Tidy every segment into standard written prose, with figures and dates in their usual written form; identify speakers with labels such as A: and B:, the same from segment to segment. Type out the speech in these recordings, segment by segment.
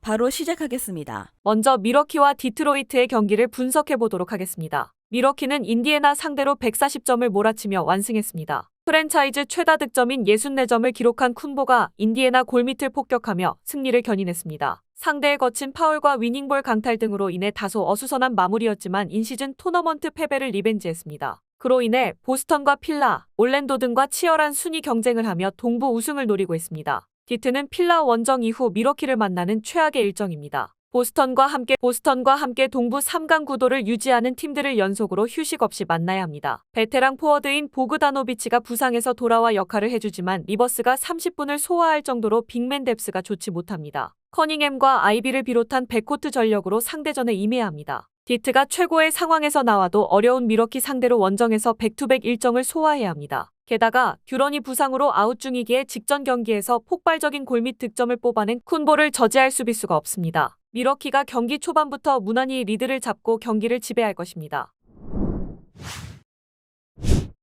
A: 바로 시작하겠습니다.
B: 먼저 밀워키와 디트로이트의 경기를 분석해 보도록 하겠습니다. 밀워키는 인디애나 상대로 140점을 몰아치며 완승했습니다. 프랜차이즈 최다 득점인 64점을 기록한 쿤보가 인디애나 골밑을 폭격하며 승리를 견인했습니다. 상대의 거친 파울과 위닝볼 강탈 등으로 인해 다소 어수선한 마무리였지만 인시즌 토너먼트 패배를 리벤지했습니다. 그로 인해 보스턴과 필라, 올랜도 등과 치열한 순위 경쟁을 하며 동부 우승을 노리고 있습니다. 디트는 필라 원정 이후 밀워키를 만나는 최악의 일정입니다. 보스턴과 함께 동부 3강 구도를 유지하는 팀들을 연속으로 휴식 없이 만나야 합니다. 베테랑 포워드인 보그다노비치가 부상에서 돌아와 역할을 해주지만 리버스가 30분을 소화할 정도로 빅맨 뎁스가 좋지 못합니다. 커닝햄과 아이비를 비롯한 백코트 전력으로 상대전에 임해야 합니다. 디트가 최고의 상황에서 나와도 어려운 밀워키 상대로 원정에서 백투백 일정을 소화해야 합니다. 게다가 듀런이 부상으로 아웃 중이기에 직전 경기에서 폭발적인 골밑 득점을 뽑아낸 쿤보를 저지할 수비수가 없습니다. 밀워키가 경기 초반부터 무난히 리드를 잡고 경기를 지배할 것입니다.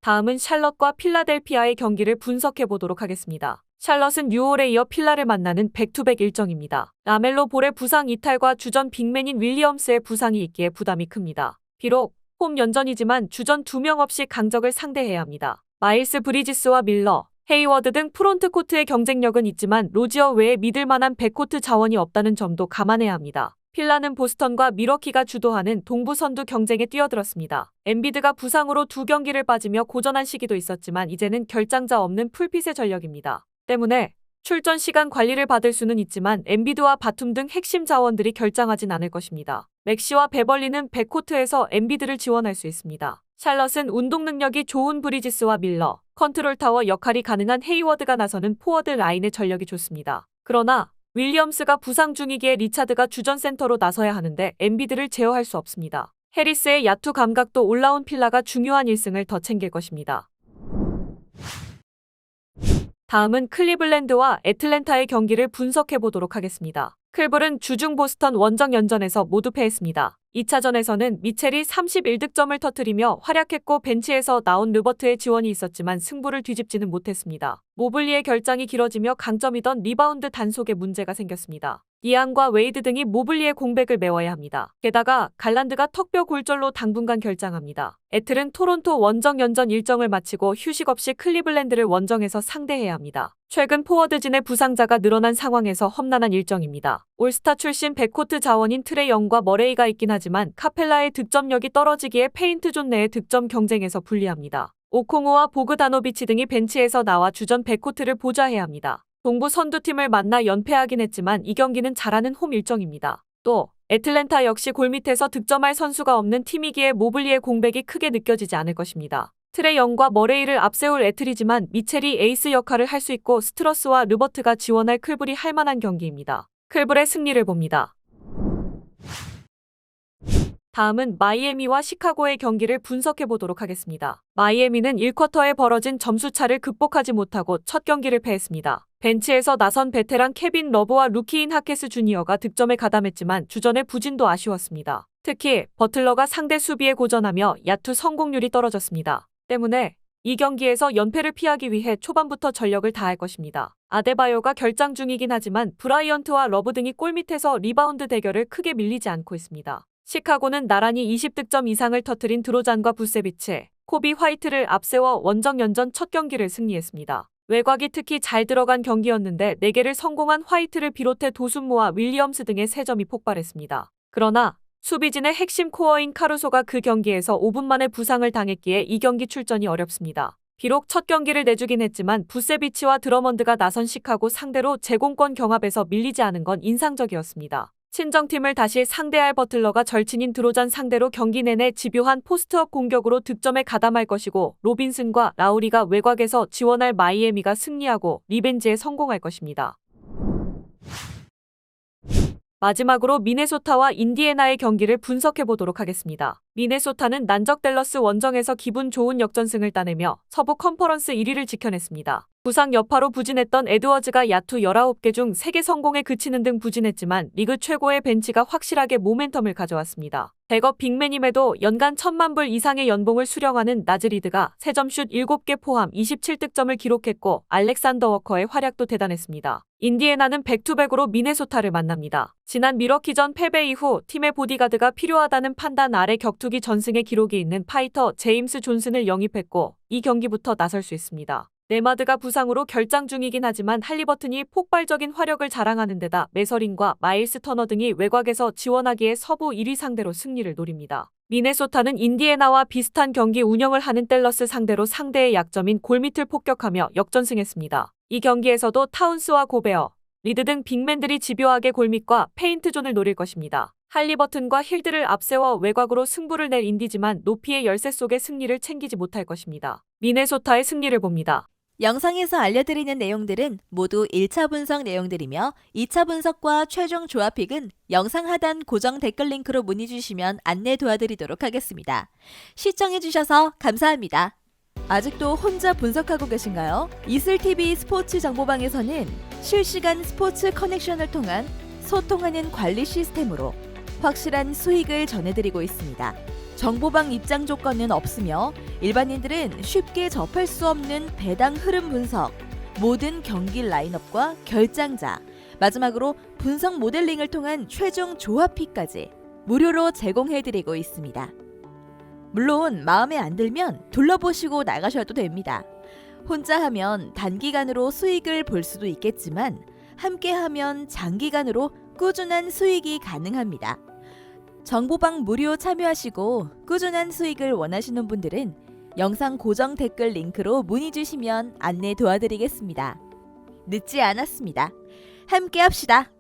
B: 다음은 샬럿과 필라델피아의 경기를 분석해 보도록 하겠습니다. 샬럿은 뉴올에 이어 필라를 만나는 백투백 일정입니다. 라멜로 볼의 부상 이탈과 주전 빅맨인 윌리엄스의 부상이 있기에 부담이 큽니다. 비록 홈 연전이지만 주전 2명 없이 강적을 상대해야 합니다. 마일스 브리지스와 밀러, 헤이워드 등 프론트코트의 경쟁력은 있지만 로지어 외에 믿을 만한 백코트 자원이 없다는 점도 감안해야 합니다. 필라는 보스턴과 밀워키가 주도하는 동부 선두 경쟁에 뛰어들었습니다. 엠비드가 부상으로 2경기를 빠지며 고전한 시기도 있었지만 이제는 결장자 없는 풀핏의 전력입니다. 때문에 출전 시간 관리를 받을 수는 있지만 엠비드와 바툼 등 핵심 자원들이 결장하진 않을 것입니다. 맥시와 베벌리는 백코트에서 엠비드를 지원할 수 있습니다. 샬럿은 운동 능력이 좋은 브리지스와 밀러, 컨트롤 타워 역할이 가능한 헤이워드가 나서는 포워드 라인의 전력이 좋습니다. 그러나 윌리엄스가 부상 중이기에 리차드가 주전 센터로 나서야 하는데 엠비드를 제어할 수 없습니다. 해리스의 야투 감각도 올라온 필라가 중요한 1승을 더 챙길 것입니다. 다음은 클리블랜드와 애틀랜타의 경기를 분석해 보도록 하겠습니다. 클블은 주중 보스턴 원정 연전에서 모두 패했습니다. 2차전에서는 미첼이 31득점을 터뜨리며 활약했고 벤치에서 나온 르버트의 지원이 있었지만 승부를 뒤집지는 못했습니다. 모블리의 결장이 길어지며 강점이던 리바운드 단속에 문제가 생겼습니다. 이안과 웨이드 등이 모블리의 공백을 메워야 합니다. 게다가 갈란드가 턱뼈 골절로 당분간 결장합니다. 애틀은 토론토 원정 연전 일정을 마치고 휴식 없이 클리블랜드를 원정에서 상대해야 합니다. 최근 포워드진의 부상자가 늘어난 상황에서 험난한 일정입니다. 올스타 출신 백코트 자원인 트레 영과 머레이가 있긴 하지만 카펠라의 득점력이 떨어지기에 페인트존 내의 득점 경쟁에서 불리합니다. 오콩우와 보그다노비치 등이 벤치에서 나와 주전 백코트를 보좌해야 합니다. 동부 선두팀을 만나 연패하긴 했지만 이 경기는 잘하는 홈 일정입니다. 또 애틀랜타 역시 골밑에서 득점할 선수가 없는 팀이기에 모블리의 공백이 크게 느껴지지 않을 것입니다. 트레 영과 머레이를 앞세울 애틀이지만 미첼이 에이스 역할을 할 수 있고 스트러스와 르버트가 지원할 클블이 할 만한 경기입니다. 클블의 승리를 봅니다. 다음은 마이애미와 시카고의 경기를 분석해 보도록 하겠습니다. 마이애미는 1쿼터에 벌어진 점수차를 극복하지 못하고 첫 경기를 패했습니다. 벤치에서 나선 베테랑 케빈 러브와 루키인 하케스 주니어가 득점에 가담했지만 주전의 부진도 아쉬웠습니다. 특히 버틀러가 상대 수비에 고전하며 야투 성공률이 떨어졌습니다. 때문에 이 경기에서 연패를 피하기 위해 초반부터 전력을 다할 것입니다. 아데바요가 결장 중이긴 하지만 브라이언트와 러브 등이 골밑에서 리바운드 대결을 크게 밀리지 않고 있습니다. 시카고는 나란히 20득점 이상을 터뜨린 드로잔과 부세비치, 코비 화이트를 앞세워 원정 연전 첫 경기를 승리했습니다. 외곽이 특히 잘 들어간 경기였는데 4개를 성공한 화이트를 비롯해 도순모와 윌리엄스 등의 3점이 폭발했습니다. 그러나 수비진의 핵심 코어인 카루소가 그 경기에서 5분 만에 부상을 당했기에 이 경기 출전이 어렵습니다. 비록 첫 경기를 내주긴 했지만 부세비치와 드러먼드가 나선 시카고 상대로 제공권 경합에서 밀리지 않은 건 인상적이었습니다. 친정팀을 다시 상대할 버틀러가 절친인 드로잔 상대로 경기 내내 집요한 포스트업 공격으로 득점에 가담할 것이고 로빈슨과 라우리가 외곽에서 지원할 마이애미가 승리하고 리벤지에 성공할 것입니다. 마지막으로 미네소타와 인디애나의 경기를 분석해 보도록 하겠습니다. 미네소타는 난적 댈러스 원정에서 기분 좋은 역전승을 따내며 서부 컨퍼런스 1위를 지켜냈습니다. 부상 여파로 부진했던 에드워즈가 야투 19개 중 3개 성공에 그치는 등 부진했지만 리그 최고의 벤치가 확실하게 모멘텀을 가져왔습니다. 백업 빅맨임에도 연간 1,000만 불 이상의 연봉을 수령하는 나즈리드가 3점슛 7개 포함 27득점을 기록했고 알렉산더 워커의 활약도 대단했습니다. 인디애나는 백투백으로 미네소타를 만납니다. 지난 밀워키전 패배 이후 팀의 보디가드가 필요하다는 판단 아래 격투기 전승의 기록이 있는 파이터 제임스 존슨을 영입했고 이 경기부터 나설 수 있습니다. 네마드가 부상으로 결장 중이긴 하지만 할리버튼이 폭발적인 화력을 자랑하는 데다 매서린과 마일스 터너 등이 외곽에서 지원하기에 서부 1위 상대로 승리를 노립니다. 미네소타는 인디애나와 비슷한 경기 운영을 하는 댈러스 상대로 상대의 약점인 골밑을 폭격하며 역전승했습니다. 이 경기에서도 타운스와 고베어, 리드 등 빅맨들이 집요하게 골밑과 페인트존을 노릴 것입니다. 할리버튼과 힐드를 앞세워 외곽으로 승부를 낼 인디지만 높이의 열세 속의 승리를 챙기지 못할 것입니다. 미네소타의 승리를 봅니다.
A: 영상에서 알려드리는 내용들은 모두 1차 분석 내용들이며 2차 분석과 최종 조합픽은 영상 하단 고정 댓글 링크로 문의 주시면 안내 도와드리도록 하겠습니다. 시청해주셔서 감사합니다. 아직도 혼자 분석하고 계신가요? 이슬TV 스포츠 정보방에서는 실시간 스포츠 커넥션을 통한 소통하는 관리 시스템으로 확실한 수익을 전해드리고 있습니다. 정보방 입장 조건은 없으며 일반인들은 쉽게 접할 수 없는 배당 흐름 분석, 모든 경기 라인업과 결장자, 마지막으로 분석 모델링을 통한 최종 조합픽까지 무료로 제공해드리고 있습니다. 물론 마음에 안 들면 둘러보시고 나가셔도 됩니다. 혼자 하면 단기간으로 수익을 볼 수도 있겠지만 함께 하면 장기간으로 꾸준한 수익이 가능합니다. 정보방 무료 참여하시고 꾸준한 수익을 원하시는 분들은 영상 고정 댓글 링크로 문의 주시면 안내 도와드리겠습니다. 늦지 않았습니다. 함께 합시다.